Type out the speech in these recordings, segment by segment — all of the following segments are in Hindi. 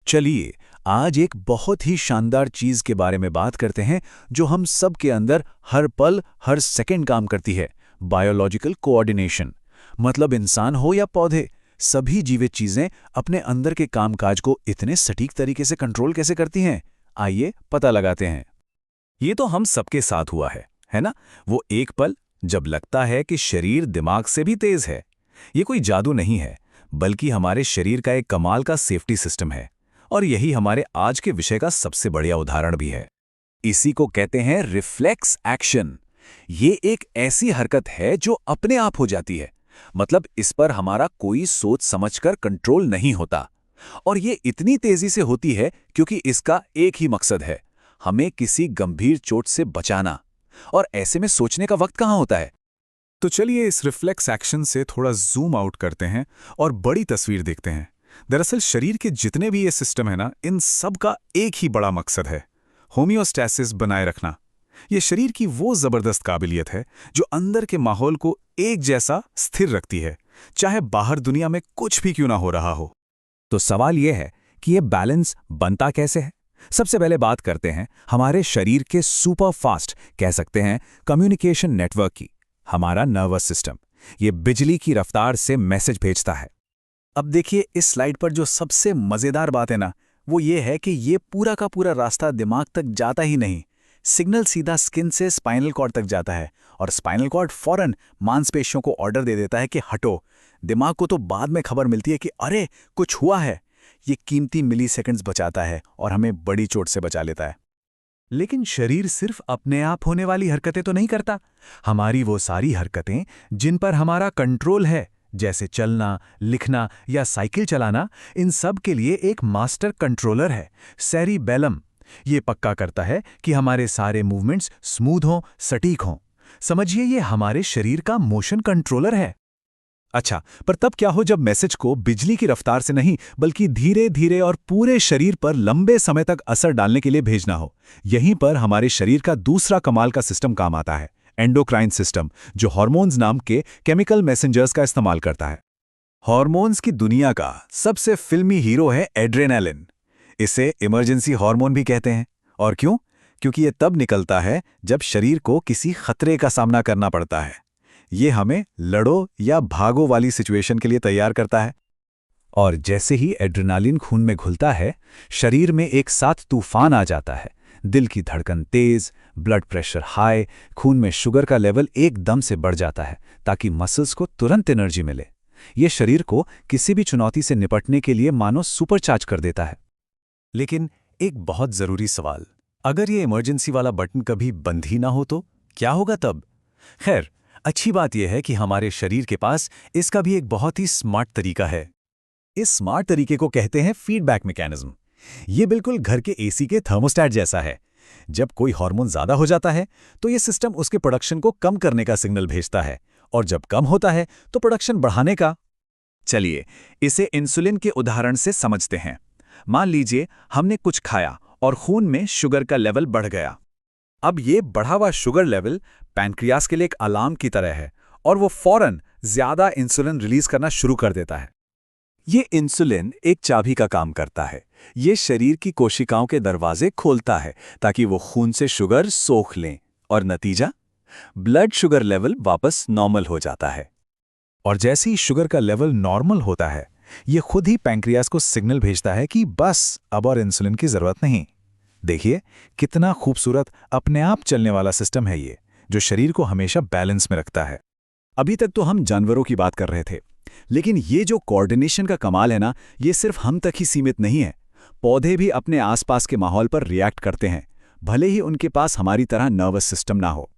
चलिए आज एक बहुत ही शानदार चीज के बारे में बात करते हैं जो हम सब के अंदर हर पल हर सेकंड काम करती है। Biological coordination. मतलब इंसान हो या पौधे, सभी जीवित चीजें अपने अंदर के कामकाज को इतने सटीक तरीके से कंट्रोल कैसे करती हैं। आइए पता लगाते हैं। ये तो हम सबके साथ हुआ है ना? वो एक पल जब लगता है कि शरीर दिमाग से भी तेज है। ये कोई जादू नहीं है, बल्कि हमारे शरीर का एक कमाल का सेफ्टी सिस्टम है। और यही हमारे आज के विषय का सबसे बढ़िया उदाहरण भी है। इसी को कहते हैं रिफ्लेक्स एक्शन। ये एक ऐसी हरकत है जो अपने आप हो जाती है। मतलब इस पर हमारा कोई सोच समझकर कंट्रोल नहीं होता। और ये इतनी तेजी से होती है क्योंकि इसका एक ही मकसद है, हमें किसी गंभीर चोट से बचाना। और ऐसे में सोचने का वक्त कहाँ होता है? तो चलिए इस रिफ्लेक्स एक्शन से थोड़ा जूम आउट करते हैं और बड़ी तस्वीर देखते हैं। दरअसल शरीर के जितने भी ये सिस्टम है ना, इन सब का एक ही बड़ा मकसद है, होमियोस्टैसिस बनाए रखना। ये शरीर की वो जबरदस्त काबिलियत है जो अंदर के माहौल को एक जैसा स्थिर रखती है, चाहे बाहर दुनिया में कुछ भी क्यों ना हो रहा हो। तो सवाल यह है कि ये बैलेंस बनता कैसे है। सबसे पहले बात करते हैं हमारे शरीर के सुपर फास्ट, कह सकते हैं कम्युनिकेशन नेटवर्क की। हमारा नर्वस सिस्टम ये बिजली की रफ्तार से मैसेज भेजता है। अब देखिए इस स्लाइड पर जो सबसे मजेदार बात है ना, वो ये है कि ये पूरा का पूरा रास्ता दिमाग तक जाता ही नहीं। सिग्नल सीधा स्किन से स्पाइनल कॉर्ड तक जाता है और स्पाइनल कॉर्ड फौरन मांसपेशियों को ऑर्डर दे देता है कि हटो। दिमाग को तो बाद में खबर मिलती है कि अरे कुछ हुआ है। ये कीमती मिलीसेकंड्स बचाता है और हमें बड़ी चोट से बचा लेता है। लेकिन शरीर सिर्फ अपने आप होने वाली हरकतें तो नहीं करता। हमारी वो सारी हरकतें जिन पर हमारा कंट्रोल है, जैसे चलना, लिखना या साइकिल चलाना, इन सब के लिए एक मास्टर कंट्रोलर है, सेरिबेलम। ये पक्का करता है कि हमारे सारे मूवमेंट्स स्मूथ हों, सटीक हों। समझिए ये हमारे शरीर का मोशन कंट्रोलर है। अच्छा, पर तब क्या हो जब मैसेज को बिजली की रफ्तार से नहीं बल्कि धीरे धीरे और पूरे शरीर पर लंबे समय तक असर डालने के लिए भेजना हो? यहीं पर हमारे शरीर का दूसरा कमाल का सिस्टम काम आता है, एंडोक्राइन सिस्टम, जो हार्मोन्स नाम के केमिकल मैसेंजर्स का इस्तेमाल करता है। हार्मोन्स की दुनिया का सबसे फिल्मी हीरो है एड्रेनालिन। इसे इमरजेंसी हार्मोन भी कहते हैं। और क्यों? क्योंकि ये तब निकलता है जब शरीर को किसी खतरे का सामना करना पड़ता है। ये हमें लड़ो या भागो वाली सिचुएशन के लिए तैयार करता है। और जैसे ही एड्रेनालिन खून में घुलता है, शरीर में एक साथ तूफान आ जाता है। दिल की धड़कन तेज, ब्लड प्रेशर हाई, खून में शुगर का लेवल एकदम से बढ़ जाता है ताकि मसल्स को तुरंत एनर्जी मिले। ये शरीर को किसी भी चुनौती से निपटने के लिए मानो सुपरचार्ज कर देता है। लेकिन एक बहुत जरूरी सवाल, अगर ये इमरजेंसी वाला बटन कभी बंद ही ना हो तो क्या होगा तब? खैर, अच्छी बात यह है कि हमारे शरीर के पास इसका भी एक बहुत ही स्मार्ट तरीका है। इस स्मार्ट तरीके को कहते हैं फीडबैक मैकेनिज्म। ये बिल्कुल घर के एसी के थर्मोस्टेट जैसा है। जब कोई हार्मोन ज्यादा हो जाता है तो ये सिस्टम उसके प्रोडक्शन को कम करने का सिग्नल भेजता है, और जब कम होता है तो प्रोडक्शन बढ़ाने का। चलिए इसे इंसुलिन के उदाहरण से समझते हैं। मान लीजिए हमने कुछ खाया और खून में शुगर का लेवल बढ़ गया। अब ये बढ़ा हुआ शुगर लेवल पैनक्रियास के लिए एक अलार्म की तरह है और वो फौरन ज्यादा इंसुलिन रिलीज करना शुरू कर देता है। ये इंसुलिन एक चाबी का काम करता है। ये शरीर की कोशिकाओं के दरवाजे खोलता है ताकि वो खून से शुगर सोख लें, और नतीजा, ब्लड शुगर लेवल वापस नॉर्मल हो जाता है। और जैसे ही शुगर का लेवल नॉर्मल होता है, ये खुद ही पैंक्रियास को सिग्नल भेजता है कि बस अब और इंसुलिन की जरूरत नहीं। देखिए कितना खूबसूरत अपने आप चलने वाला सिस्टम है ये, जो शरीर को हमेशा बैलेंस में रखता है। अभी तक तो हम जानवरों की बात कर रहे थे, लेकिन ये जो कोऑर्डिनेशन का कमाल है ना, ये सिर्फ हम तक ही सीमित नहीं है। पौधे भी अपने आसपास के माहौल पर रिएक्ट करते हैं, भले ही उनके पास हमारी तरह नर्वस सिस्टम ना हो।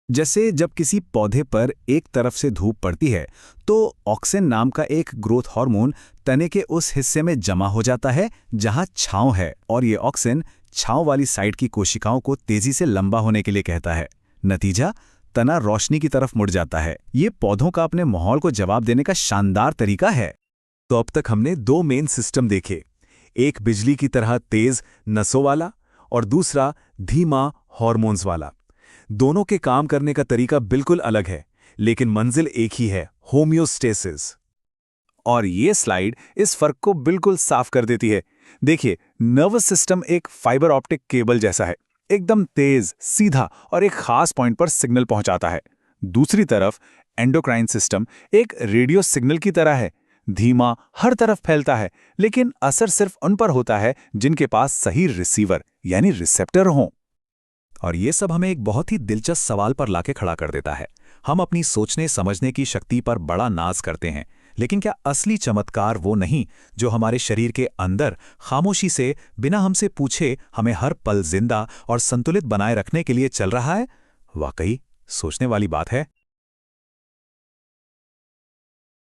जैसे जब किसी पौधे पर एक तरफ से धूप पड़ती है तो ऑक्सिन नाम का एक ग्रोथ हार्मोन तने के उस हिस्से में जमा हो जाता है जहां छांव है, और ये ऑक्सिन छांव वाली साइड की कोशिकाओं को तेजी से लंबा होने के लिए कहता है। नतीजा, तना रोशनी की तरफ मुड़ जाता है। ये पौधों का अपने माहौल को जवाब देने का शानदार तरीका है। तो अब तक हमने दो मेन सिस्टम देखे, एक बिजली की तरह तेज नसों वाला और दूसरा धीमा हार्मोन्स वाला। दोनों के काम करने का तरीका बिल्कुल अलग है, लेकिन मंजिल एक ही है, होमियोस्टेसिस। और ये स्लाइड इस फर्क को बिल्कुल साफ कर देती है। देखिए, नर्वस सिस्टम एक फाइबर ऑप्टिक केबल जैसा है, एकदम तेज, सीधा और एक खास पॉइंट पर सिग्नल पहुंचाता है। दूसरी तरफ एंडोक्राइन सिस्टम एक रेडियो सिग्नल की तरह है, धीमा, हर तरफ फैलता है, लेकिन असर सिर्फ उन पर होता है जिनके पास सही रिसीवर यानी रिसेप्टर हों। और ये सब हमें एक बहुत ही दिलचस्प सवाल पर लाके खड़ा कर देता है। हम अपनी सोचने समझने की शक्ति पर बड़ा नाज करते हैं, लेकिन क्या असली चमत्कार वो नहीं जो हमारे शरीर के अंदर खामोशी से, बिना हमसे पूछे, हमें हर पल जिंदा और संतुलित बनाए रखने के लिए चल रहा है? वाकई सोचने वाली बात है।